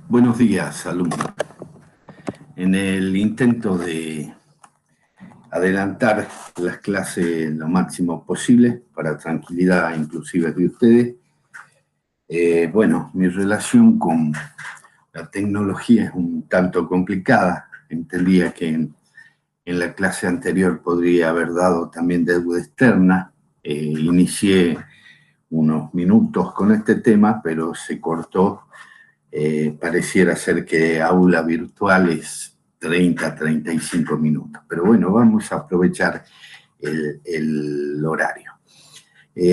Buenos días, alumnos. En el intento de adelantar las clases lo máximo posible, para tranquilidad inclusive de ustedes, bueno, mi relación con la tecnología es un tanto complicada. Entendía que en la clase anterior podría haber dado también deuda externa. Inicié unos minutos con este tema, pero se cortó. Pareciera ser que aula virtual es 30-35 minutos. Pero bueno, vamos a aprovechar el horario.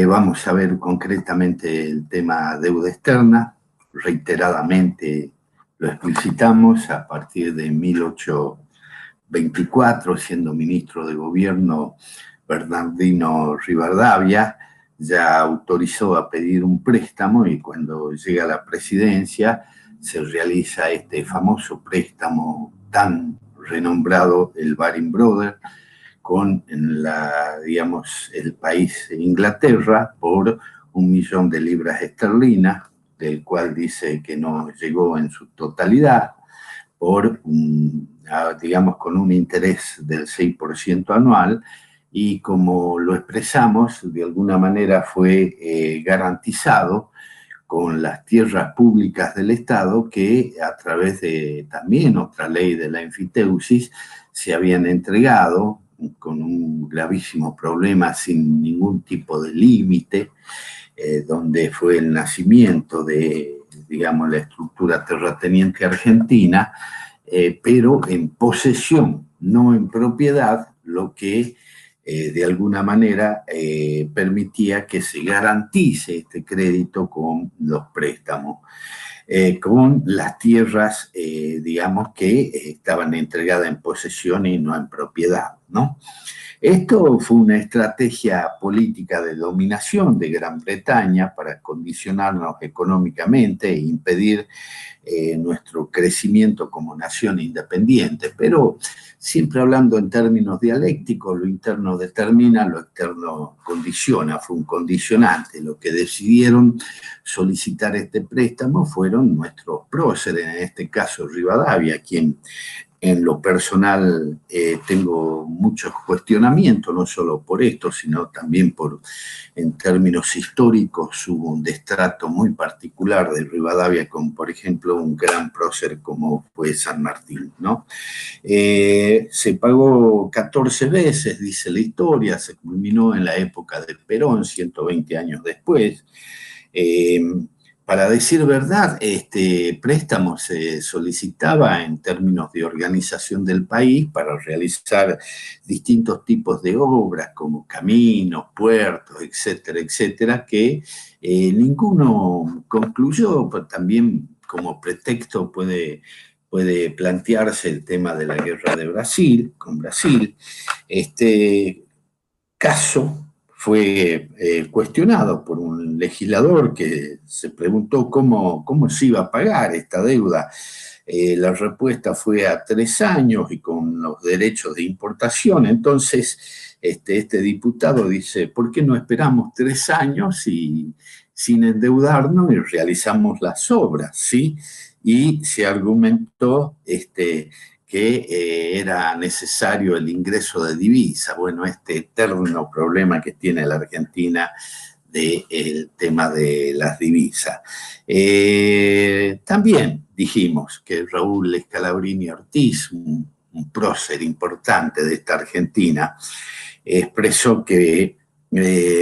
Vamos a ver concretamente el tema deuda externa. Reiteradamente lo explicitamos a partir de 1824, siendo ministro de gobierno Bernardino Rivadavia, ya autorizó a pedir un préstamo y cuando llega a la presidencia se realiza este famoso préstamo tan renombrado, el Baring Brothers, con el país Inglaterra por 1.000.000 de libras esterlinas, del cual dice que no llegó en su totalidad, con un interés del 6% anual, y como lo expresamos, de alguna manera fue garantizado con las tierras públicas del Estado que a través de también otra ley de la enfiteusis se habían entregado con un gravísimo problema sin ningún tipo de límite, donde fue el nacimiento de, la estructura terrateniente argentina, pero en posesión, no en propiedad, lo que de alguna manera permitía que se garantice este crédito con los préstamos, con las tierras, que estaban entregadas en posesión y no en propiedad, ¿no? Esto fue una estrategia política de dominación de Gran Bretaña para condicionarnos económicamente e impedir nuestro crecimiento como nación independiente, pero siempre hablando en términos dialécticos, lo interno determina, lo externo condiciona, fue un condicionante. Lo que decidieron solicitar este préstamo fueron nuestros próceres, en este caso Rivadavia, quien en lo personal tengo muchos cuestionamientos, no solo por esto, sino también en términos históricos, hubo un destrato muy particular de Rivadavia con, por ejemplo, un gran prócer como fue San Martín, ¿no? Se pagó 14 veces, dice la historia, se culminó en la época de Perón, 120 años después. Para decir verdad, este préstamo se solicitaba en términos de organización del país para realizar distintos tipos de obras como caminos, puertos, etcétera, etcétera, que ninguno concluyó. Pero también como pretexto puede plantearse el tema de la guerra de Brasil, con Brasil. Este caso fue cuestionado por un legislador que se preguntó cómo se iba a pagar esta deuda. La respuesta fue a 3 años y con los derechos de importación. Entonces, este diputado dice, ¿por qué no esperamos 3 años y sin endeudarnos y realizamos las obras? ¿Sí? Y se argumentó que era necesario el ingreso de divisa. Bueno, este eterno problema que tiene la Argentina del tema de las divisas. También dijimos que Raúl Scalabrini Ortiz, un prócer importante de esta Argentina, expresó que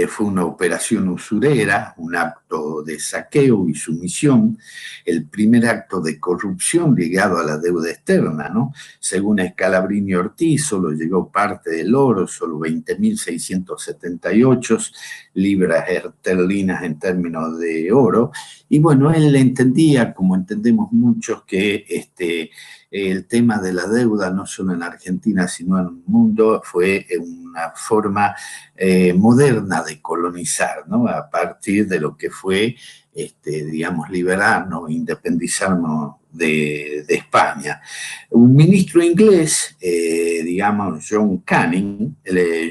fue una operación usurera, un acto de saqueo y sumisión, el primer acto de corrupción ligado a la deuda externa, ¿no? Según Scalabrini Ortiz, solo llegó parte del oro, solo 20.678 libras esterlinas en términos de oro. Y bueno, él entendía, como entendemos muchos, que el tema de la deuda, no solo en Argentina, sino en el mundo, fue una forma moderna de colonizar, ¿no? A partir de lo que fue, liberarnos, independizarnos de España. Un ministro inglés,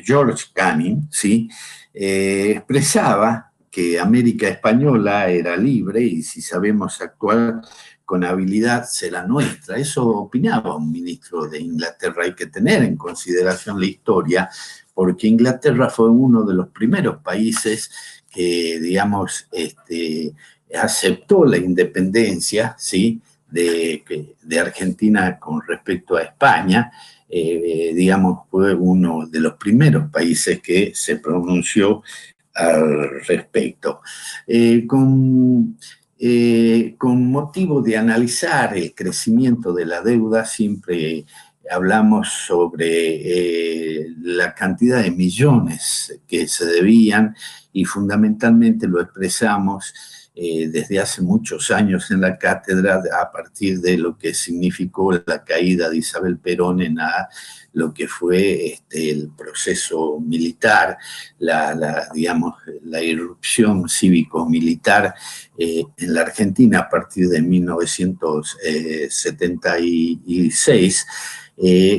George Canning, ¿sí? Expresaba que América Española era libre y si sabemos actuar con habilidad será nuestra. Eso opinaba un ministro de Inglaterra. Hay que tener en consideración la historia, porque Inglaterra fue uno de los primeros países que, digamos, aceptó la independencia, ¿sí?, de Argentina con respecto a España. Digamos, fue uno de los primeros países que se pronunció al respecto. Con motivo de analizar el crecimiento de la deuda, siempre hablamos sobre la cantidad de millones que se debían y fundamentalmente lo expresamos desde hace muchos años en la cátedra a partir de lo que significó la caída de Isabel Perón en lo que fue el proceso militar, digamos, la irrupción cívico-militar en la Argentina a partir de 1976.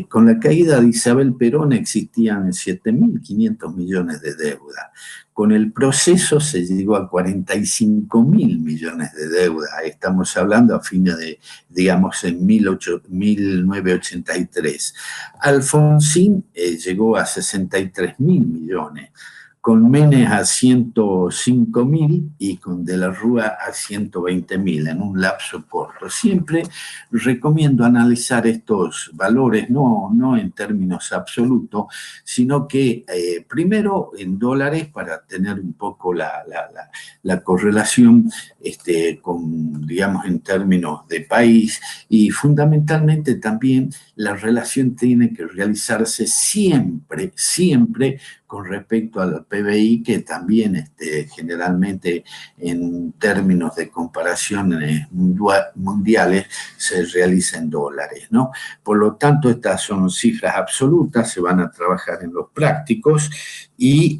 Con la caída de Isabel Perón existían 7.500 millones de deuda. Con el proceso se llegó a 45.000 millones de deuda. Estamos hablando a fines de, digamos, en 1983. Alfonsín llegó a 63.000 millones. Con Menem a 105.000 y con De la Rúa a 120.000 en un lapso corto. Siempre recomiendo analizar estos valores, no en términos absolutos, sino que primero en dólares para tener un poco la correlación con, digamos, en términos de país, y fundamentalmente también la relación tiene que realizarse siempre con respecto al PBI, que también generalmente en términos de comparaciones mundiales se realiza en dólares, ¿no? Por lo tanto, estas son cifras absolutas, se van a trabajar en los prácticos y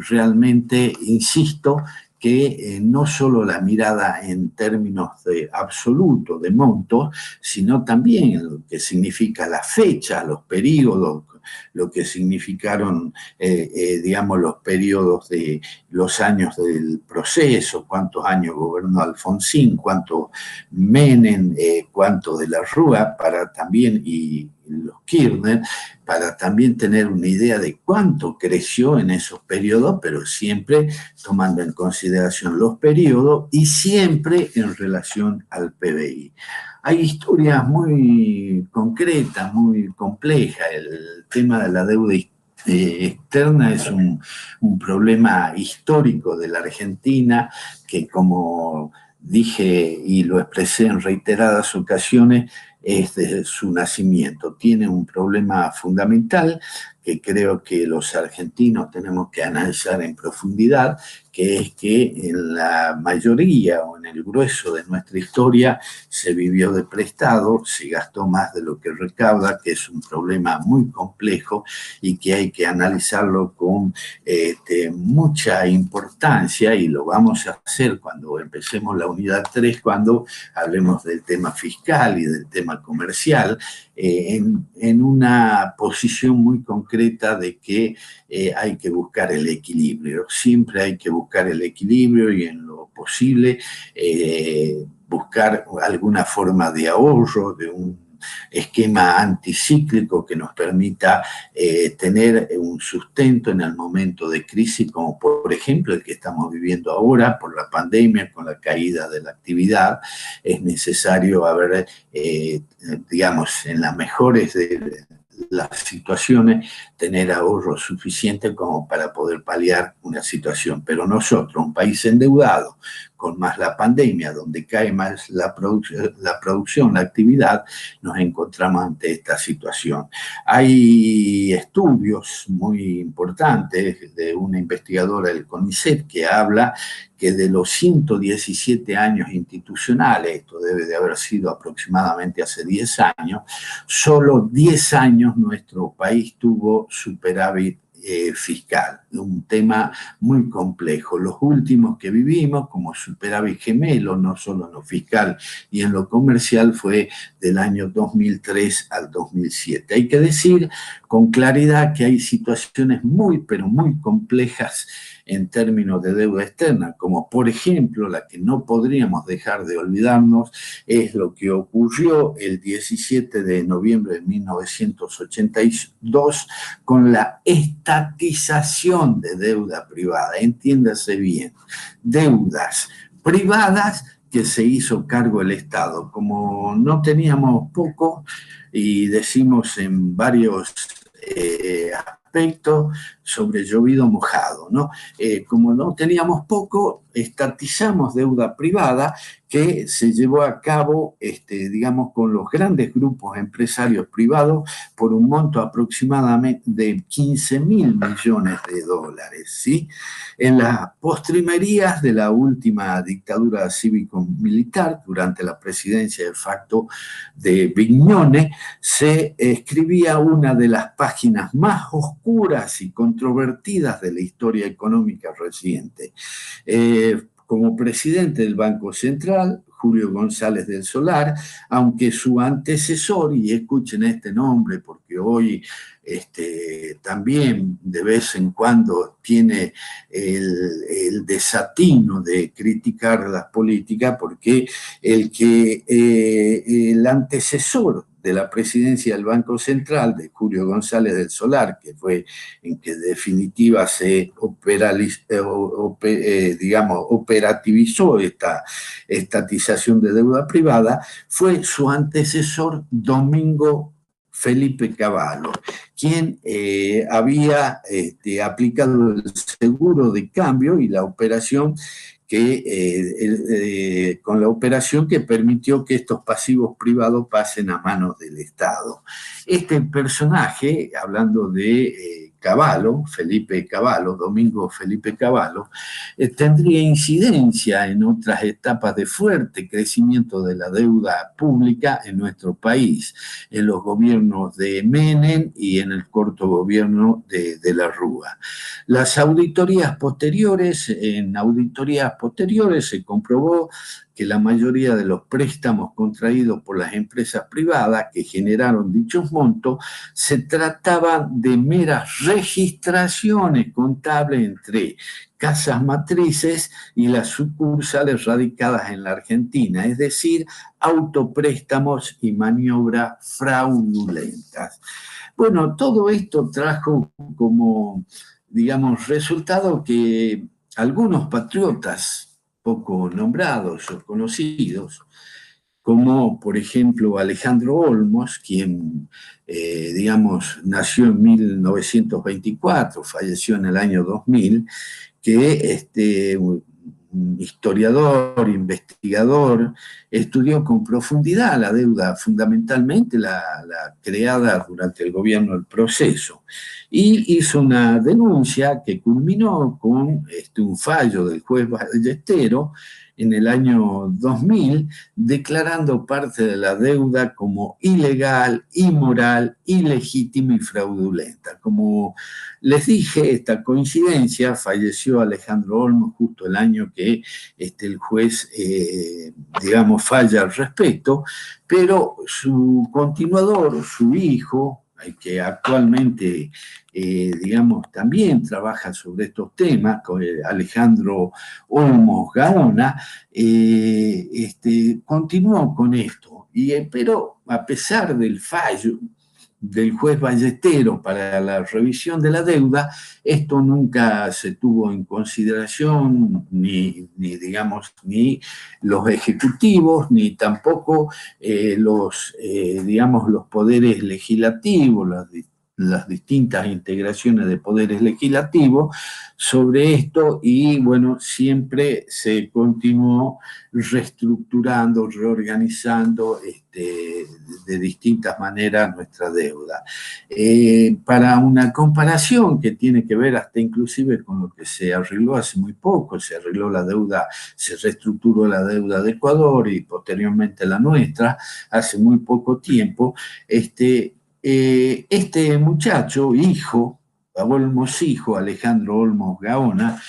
realmente insisto que no solo la mirada en términos de absoluto, de monto, sino también lo que significa la fecha, los periodos, lo que significaron, digamos, los periodos de los años del proceso, cuántos años gobernó Alfonsín, cuánto Menem, cuánto de la Rúa, para también, y los Kirchner, para también tener una idea de cuánto creció en esos periodos, pero siempre tomando en consideración los periodos y siempre en relación al PBI. Hay historias muy concretas, muy complejas. El tema de la deuda externa es un problema histórico de la Argentina que, como dije y lo expresé en reiteradas ocasiones, es desde su nacimiento. Tiene un problema fundamental que creo que los argentinos tenemos que analizar en profundidad, que es que en la mayoría o en el grueso de nuestra historia se vivió de prestado, se gastó más de lo que recauda, que es un problema muy complejo y que hay que analizarlo con mucha importancia, y lo vamos a hacer cuando empecemos la unidad 3, cuando hablemos del tema fiscal y del tema comercial, en una posición muy concreta de que hay que buscar el equilibrio. Siempre hay que buscar el equilibrio y en lo posible buscar alguna forma de ahorro, de un esquema anticíclico que nos permita tener un sustento en el momento de crisis, como por ejemplo el que estamos viviendo ahora por la pandemia, con la caída de la actividad. Es necesario haber, digamos, en las mejores de las situaciones, tener ahorro suficiente como para poder paliar una situación. Pero nosotros, un país endeudado, con más la pandemia, donde cae más la producción, la actividad, nos encontramos ante esta situación. Hay estudios muy importantes de una investigadora del CONICET que habla que de los 117 años institucionales, esto debe de haber sido aproximadamente hace 10 años, solo 10 años nuestro país tuvo superávit fiscal, un tema muy complejo. Los últimos que vivimos como superávit gemelo, no solo en lo fiscal y en lo comercial, fue del año 2003 al 2007. Hay que decir con claridad que hay situaciones muy, pero muy complejas en términos de deuda externa, como por ejemplo la que no podríamos dejar de olvidarnos, es lo que ocurrió el 17 de noviembre de 1982 con la estatización de deuda privada. Entiéndase bien, deudas privadas que se hizo cargo el Estado. Como no teníamos poco, y decimos en varios aspectos, sobre llovido mojado, ¿no? Como no teníamos poco, estatizamos deuda privada que se llevó a cabo, digamos, con los grandes grupos empresarios privados por un monto aproximadamente de 15.000 millones de dólares, ¿sí? En las postrimerías de la última dictadura cívico-militar, durante la presidencia de facto de Vignone, se escribía una de las páginas más oscuras y controvertidas de la historia económica reciente. Como presidente del Banco Central, Julio González del Solar, aunque su antecesor, y escuchen este nombre porque hoy también de vez en cuando tiene el desatino de criticar las políticas, porque el antecesor de la presidencia del Banco Central, de Julio González del Solar, que fue en que en definitiva se operativizó esta estatización de deuda privada, fue su antecesor Domingo Felipe Cavallo, quien había aplicado el seguro de cambio y la operación con la operación que permitió que estos pasivos privados pasen a manos del Estado. Este personaje, hablando de Cavallo, Felipe Cavallo, Domingo Felipe Cavallo, tendría incidencia en otras etapas de fuerte crecimiento de la deuda pública en nuestro país, en los gobiernos de Menem y en el corto gobierno de la Rúa. Las auditorías posteriores, se comprobó que la mayoría de los préstamos contraídos por las empresas privadas que generaron dichos montos se trataban de meras registraciones contables entre casas matrices y las sucursales radicadas en la Argentina, es decir, autopréstamos y maniobras fraudulentas. Bueno, todo esto trajo como, digamos, resultado que algunos patriotas poco nombrados o conocidos, como por ejemplo Alejandro Olmos, quien, digamos, nació en 1924, falleció en el año 2000, que un historiador, investigador, estudió con profundidad la deuda, fundamentalmente la creada durante el gobierno del Proceso, y hizo una denuncia que culminó con un fallo del juez Ballestero en el año 2000, declarando parte de la deuda como ilegal, inmoral, ilegítima y fraudulenta. Como les dije, esta coincidencia, falleció Alejandro Olmos justo el año que el juez, digamos, falla al respecto, pero su continuador, su hijo, que actualmente, digamos, también trabaja sobre estos temas, con Alejandro Olmos Gaona, continuó con esto. Pero a pesar del fallo del juez Ballestero para la revisión de la deuda, esto nunca se tuvo en consideración, ni ni los ejecutivos, ni tampoco digamos, los poderes legislativos, las distintas integraciones de poderes legislativos sobre esto, y bueno, siempre se continuó reestructurando, reorganizando de distintas maneras nuestra deuda. Para una comparación que tiene que ver hasta inclusive con lo que se arregló hace muy poco, se arregló la deuda, se reestructuró la deuda de Ecuador y posteriormente la nuestra, hace muy poco tiempo, muchacho, hijo, Olmos hijo, Alejandro Olmos Gaona,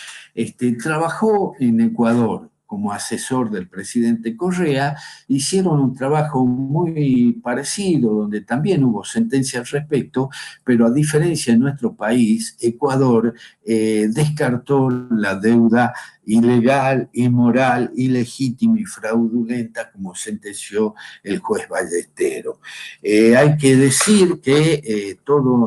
trabajó en Ecuador como asesor del presidente Correa, hicieron un trabajo muy parecido, donde también hubo sentencias al respecto, pero a diferencia de nuestro país, Ecuador descartó la deuda ilegal, inmoral, ilegítima y fraudulenta, como sentenció el juez Ballestero. Hay que decir que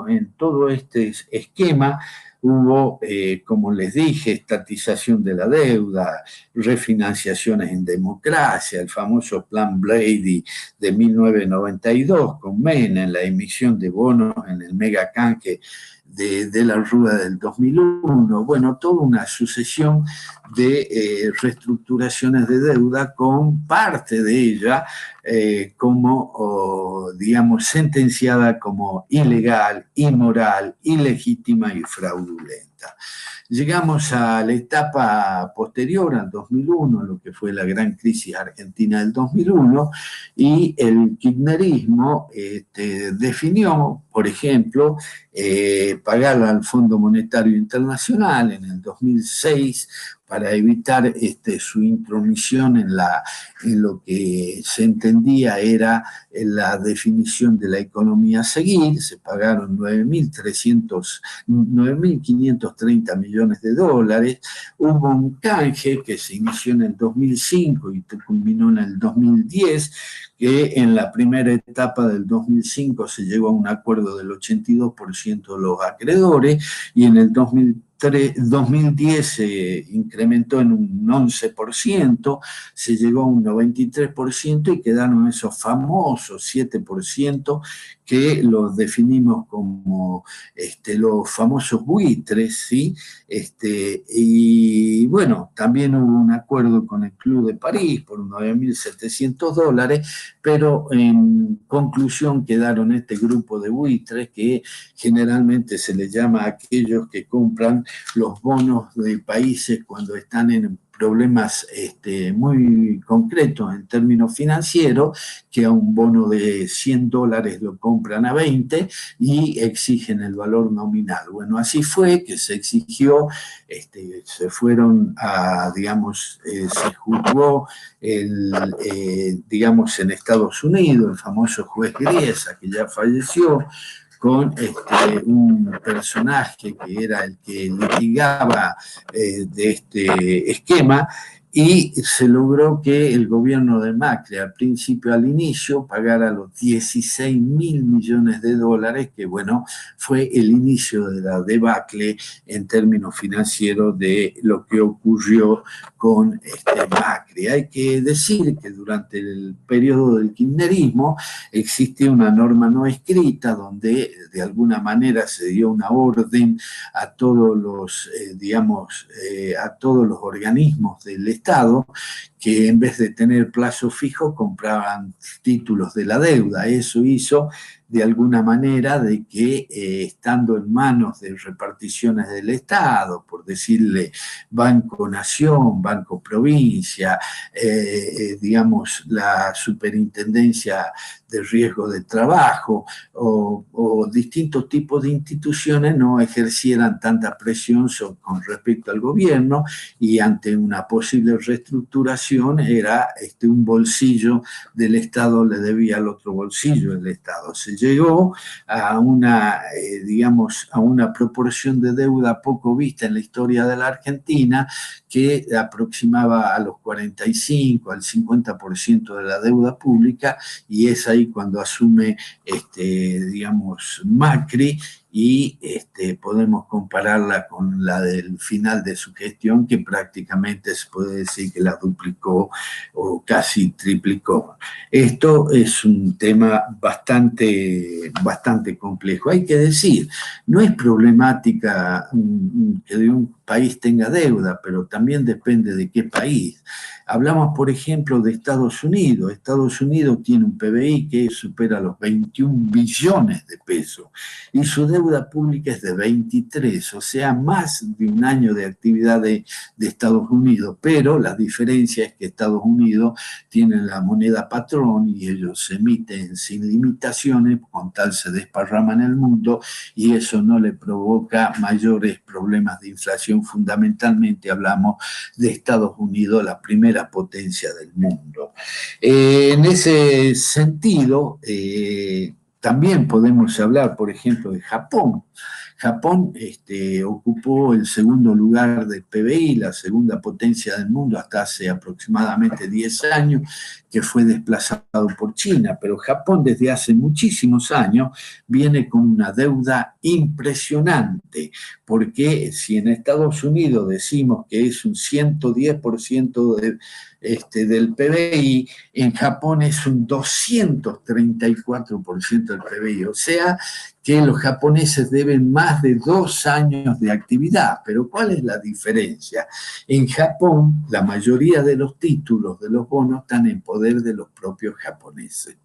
en todo este esquema hubo, como les dije, estatización de la deuda, refinanciaciones en democracia, el famoso Plan Brady de 1992 con Menem, la emisión de bonos en el mega canje de la Rueda del 2001, bueno, toda una sucesión de reestructuraciones de deuda con parte de ella digamos, sentenciada como ilegal, inmoral, ilegítima y fraudulenta. Llegamos a la etapa posterior, al 2001, lo que fue la gran crisis argentina del 2001, y el kirchnerismo definió, por ejemplo, pagar al Fondo Monetario Internacional en el 2006 para evitar su intromisión en lo que se entendía era la definición de la economía a seguir. Se pagaron 9.530 millones de dólares. Hubo un canje que se inició en el 2005 y culminó en el 2010, que en la primera etapa del 2005 se llegó a un acuerdo del 82% de los acreedores y en el 2010 se incrementó en un 11%, se llegó a un 93% y quedaron esos famosos 7% que los definimos como los famosos buitres, ¿sí? Y bueno, también hubo un acuerdo con el Club de París por $9.700, pero en conclusión quedaron este grupo de buitres que generalmente se les llama a aquellos que compran los bonos de países cuando están en problemas muy concretos en términos financieros, que a un bono de $100 lo compran a 20 y exigen el valor nominal. Bueno, así fue que se exigió, se fueron a, digamos, se juzgó digamos, en Estados Unidos, el famoso juez Griesa, que ya falleció, con un personaje que era el que litigaba de este esquema, y se logró que el gobierno de Macri al inicio pagara los 16.000 millones de dólares, que bueno, fue el inicio de la debacle en términos financieros de lo que ocurrió con Macri. Hay que decir que durante el periodo del kirchnerismo existe una norma no escrita donde de alguna manera se dio una orden a todos los, a todos los organismos del Estado que en vez de tener plazo fijo compraban títulos de la deuda. Eso hizo de alguna manera de que estando en manos de reparticiones del Estado, por decirle Banco Nación, Banco Provincia, digamos la Superintendencia de Riesgo de Trabajo o distintos tipos de instituciones no ejercieran tanta presión con respecto al gobierno, y ante una posible reestructuración era un bolsillo del Estado le debía al otro bolsillo del Estado. Se llegó a una, digamos, a una proporción de deuda poco vista en la historia de la Argentina, que aproximaba a los 45, al 50% de la deuda pública, y es ahí cuando asume, digamos, Macri, y podemos compararla con la del final de su gestión, que prácticamente se puede decir que la duplicó o casi triplicó. Esto es un tema bastante complejo. Hay que decir, no es problemática que de un país tenga deuda, pero también depende de qué país. Hablamos, por ejemplo, de Estados Unidos. Estados Unidos tiene un PBI que supera los 21 billones de pesos y su deuda deuda pública es de 23, o sea, más de un año de actividad de Estados Unidos, pero la diferencia es que Estados Unidos tiene la moneda patrón y ellos emiten sin limitaciones, con tal se desparraman el mundo y eso no le provoca mayores problemas de inflación. Fundamentalmente hablamos de Estados Unidos, la primera potencia del mundo. En ese sentido, también podemos hablar, por ejemplo, de Japón. Japón ocupó el segundo lugar del PBI, la segunda potencia del mundo hasta hace aproximadamente 10 años, que fue desplazado por China, pero Japón desde hace muchísimos años viene con una deuda impresionante, porque si en Estados Unidos decimos que es un 110% del PBI, en Japón es un 234% del PBI, o sea que los japoneses deben más de 2 años de actividad. Pero ¿cuál es la diferencia? En Japón, la mayoría de los títulos de los bonos están en poder de los propios japoneses.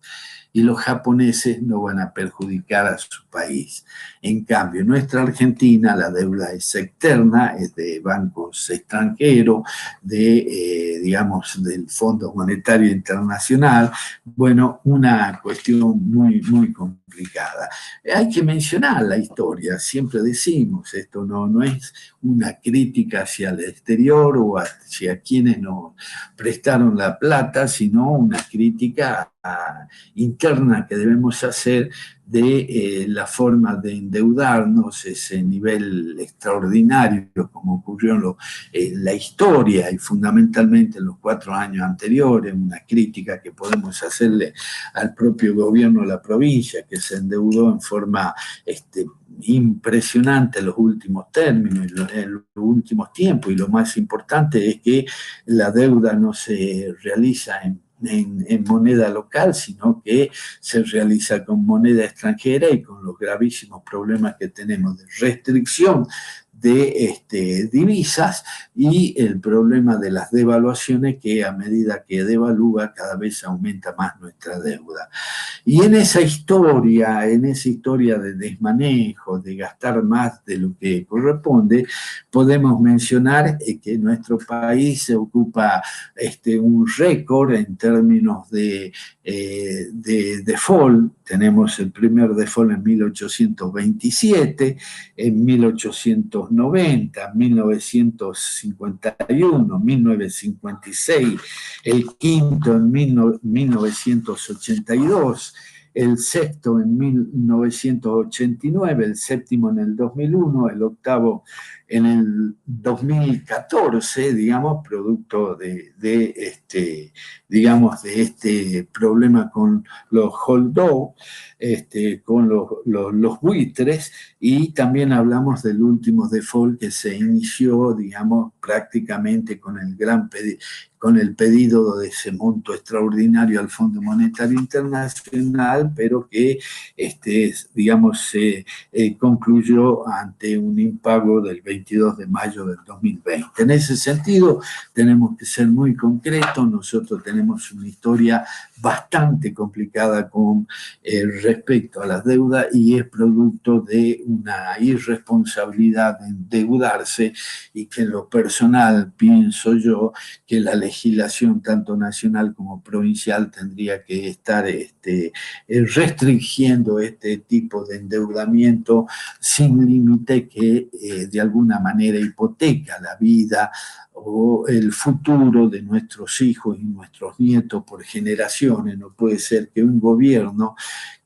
Y los japoneses no van a perjudicar a su país. En cambio, en nuestra Argentina la deuda es externa, es de bancos extranjeros, digamos, del Fondo Monetario Internacional. Bueno, una cuestión muy, muy complicada. Hay que mencionar la historia, siempre decimos, esto no es una crítica hacia el exterior o hacia quienes nos prestaron la plata, sino una crítica interna que debemos hacer de la forma de endeudarnos, ese nivel extraordinario como ocurrió en la historia y fundamentalmente en los 4 años anteriores, una crítica que podemos hacerle al propio gobierno de la provincia, que se endeudó en forma impresionante en los últimos términos, en los últimos tiempos, y lo más importante es que la deuda no se realiza en moneda local, sino que se realiza con moneda extranjera y con los gravísimos problemas que tenemos de restricción de divisas y el problema de las devaluaciones, que a medida que devalúa cada vez aumenta más nuestra deuda. Y en esa historia de desmanejo, de gastar más de lo que corresponde, podemos mencionar que nuestro país ocupa un récord en términos de default. Tenemos el primer default en 1827, en 1890, 1951, 1956, el quinto en 1982, el sexto en 1989, el séptimo en el 2001, el octavo en el 2014, digamos, producto digamos, de este problema con los hold-up, con los buitres, y también hablamos del último default que se inició, digamos, prácticamente con el pedido de ese monto extraordinario al Fondo Monetario Internacional, pero que, digamos, se concluyó ante un impago del 22 de mayo del 2020. En ese sentido, tenemos que ser muy concretos. Nosotros tenemos una historia bastante complicada con respecto a las deudas y es producto de una irresponsabilidad de endeudarse, y que en lo personal pienso yo que la legislación tanto nacional como provincial tendría que estar restringiendo este tipo de endeudamiento sin límite que de alguna manera hipoteca la vida o el futuro de nuestros hijos y nuestros nietos por generaciones. No puede ser que un gobierno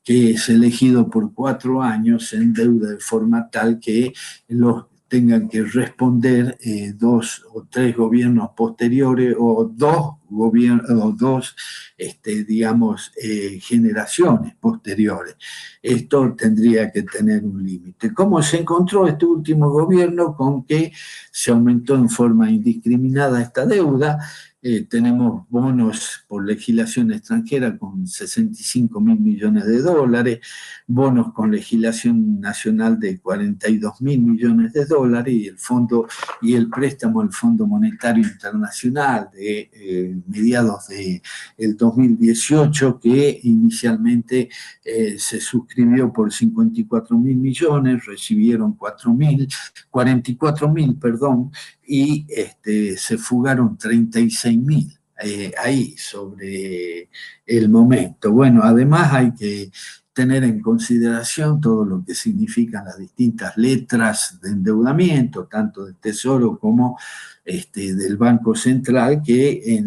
que es elegido por 4 años se endeude de forma tal que los tengan que responder 2 o 3 gobiernos posteriores o dos digamos, generaciones posteriores. Esto tendría que tener un límite. ¿Cómo se encontró este último gobierno? Con que se aumentó en forma indiscriminada esta deuda, tenemos bonos por legislación extranjera con 65.000 millones de dólares, bonos con legislación nacional de 42.000 millones de dólares, y el préstamo al Fondo Monetario Internacional de mediados del 2018, que inicialmente se suscribió por 54.000 millones, recibieron 44.000, perdón, y se fugaron 36.000 ahí sobre el momento. Bueno, además hay que tener en consideración todo lo que significan las distintas letras de endeudamiento, tanto del Tesoro como del Banco Central, que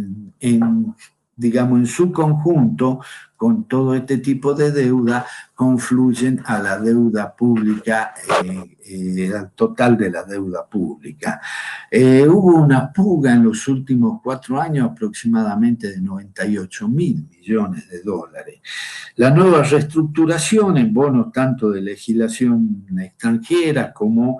digamos, en su conjunto, con todo este tipo de deuda, confluyen a la deuda pública, al total de la deuda pública. Hubo una fuga en los últimos 4 años aproximadamente de 98.000 millones de dólares. La nueva reestructuración en bonos tanto de legislación extranjera como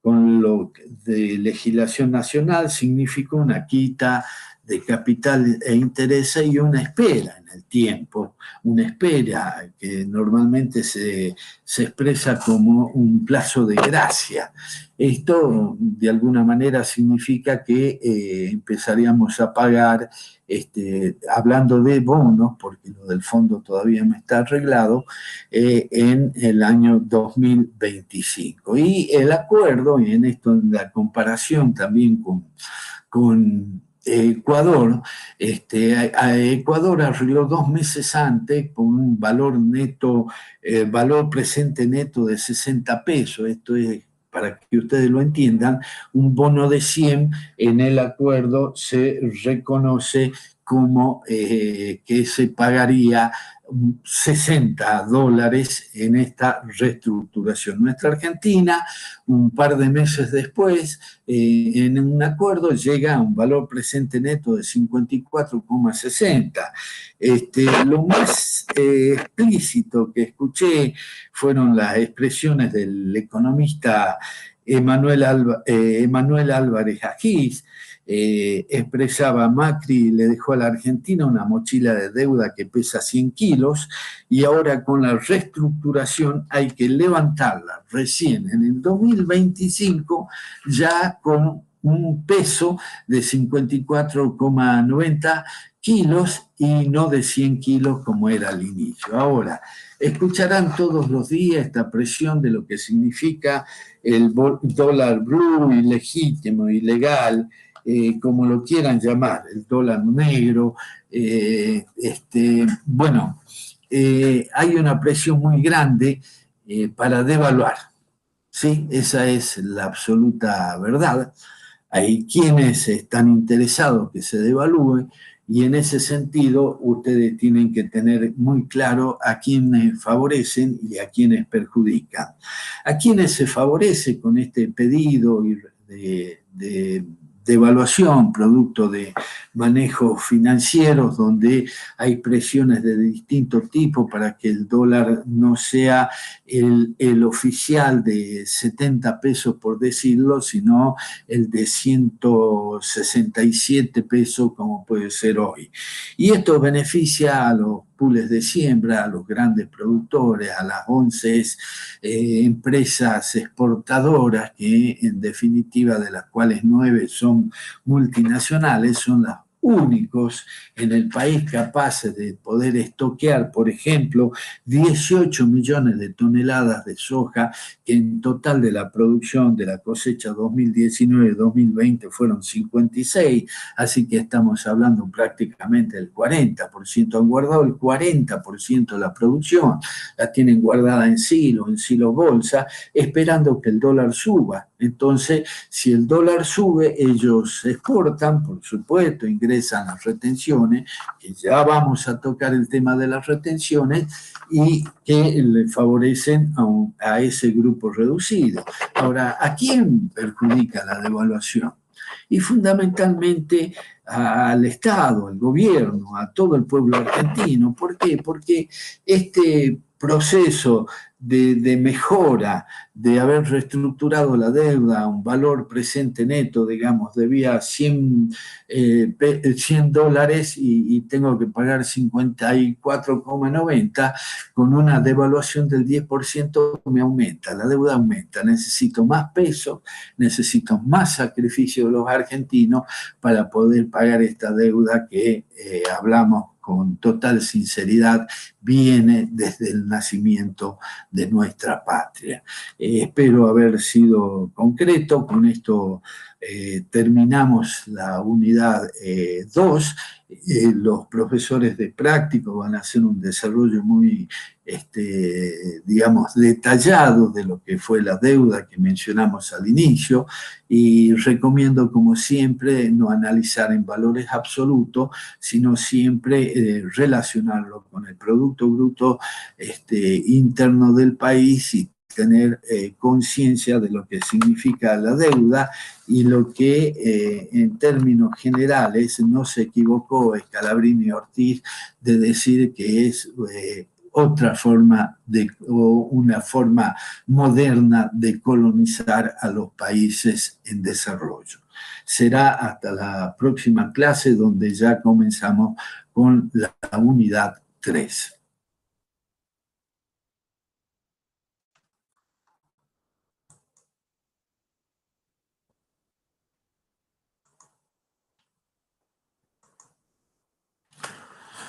con lo de legislación nacional significó una quita de capital e intereses y una espera en el tiempo, una espera que normalmente se expresa como un plazo de gracia. Esto de alguna manera significa que empezaríamos a pagar, hablando de bonos, porque lo del fondo todavía no está arreglado, en el año 2025. Y el acuerdo, y en esto en la comparación también con Ecuador, Ecuador arregló 2 meses antes con un valor neto, valor presente neto de 60 pesos. Esto es, para que ustedes lo entiendan, un bono de 100 en el acuerdo se reconoce como que se pagaría $60 en esta reestructuración. Nuestra Argentina, un par de meses después, en un acuerdo llega a un valor presente neto de 54,60. Lo más explícito que escuché fueron las expresiones del economista Emanuel Álvarez Agís. Expresaba: Macri le dejó a la Argentina una mochila de deuda que pesa 100 kilos y ahora con la reestructuración hay que levantarla recién en el 2025 ya con un peso de 54,90 kilos y no de 100 kilos como era al inicio. Ahora, escucharán todos los días esta presión de lo que significa el dólar blue, ilegítimo, ilegal, como lo quieran llamar, el dólar negro. Bueno, hay una presión muy grande para devaluar, ¿sí? Esa es la absoluta verdad. Hay quienes están interesados que se devalúe, y en ese sentido ustedes tienen que tener muy claro a quienes favorecen y a quienes perjudican. A quienes se favorece con este pedido de evaluación, producto de manejos financieros donde hay presiones de distinto tipo para que el dólar no sea el oficial de 70 pesos, por decirlo, sino el de 167 pesos como puede ser hoy. Y esto beneficia a los pools de siembra, a los grandes productores, a las 11 empresas exportadoras, que en definitiva de las cuales 9 son multinacionales, son las únicos en el país capaces de poder estoquear, por ejemplo, 18 millones de toneladas de soja, que en total de la producción de la cosecha 2019-2020 fueron 56, así que estamos hablando prácticamente del 40%. Han guardado el 40% de la producción, la tienen guardada en silo bolsa, esperando que el dólar suba. Entonces, si el dólar sube, ellos exportan, por supuesto, ingresan las retenciones, que ya vamos a tocar el tema de las retenciones, y que le favorecen a ese grupo reducido. Ahora, ¿a quién perjudica la devaluación? Y fundamentalmente al Estado, al gobierno, a todo el pueblo argentino. ¿Por qué? Porque este proceso de mejora, de haber reestructurado la deuda a un valor presente neto, digamos, debía $100 y tengo que pagar 54,90, con una devaluación del 10% me aumenta, la deuda aumenta, necesito más pesos, necesito más sacrificio de los argentinos para poder pagar esta deuda que hablamos con total sinceridad, viene desde el nacimiento de nuestra patria. Espero haber sido concreto, con esto terminamos la unidad 2. Los profesores de práctico van a hacer un desarrollo muy, digamos, detallado de lo que fue la deuda que mencionamos al inicio, y recomiendo, como siempre, no analizar en valores absolutos, sino siempre relacionarlo con el Producto Bruto interno del país y tener conciencia de lo que significa la deuda y lo que en términos generales no se equivocó Scalabrini Ortiz de decir que es otra forma o una forma moderna de colonizar a los países en desarrollo. Será hasta la próxima clase, donde ya comenzamos con la unidad 3.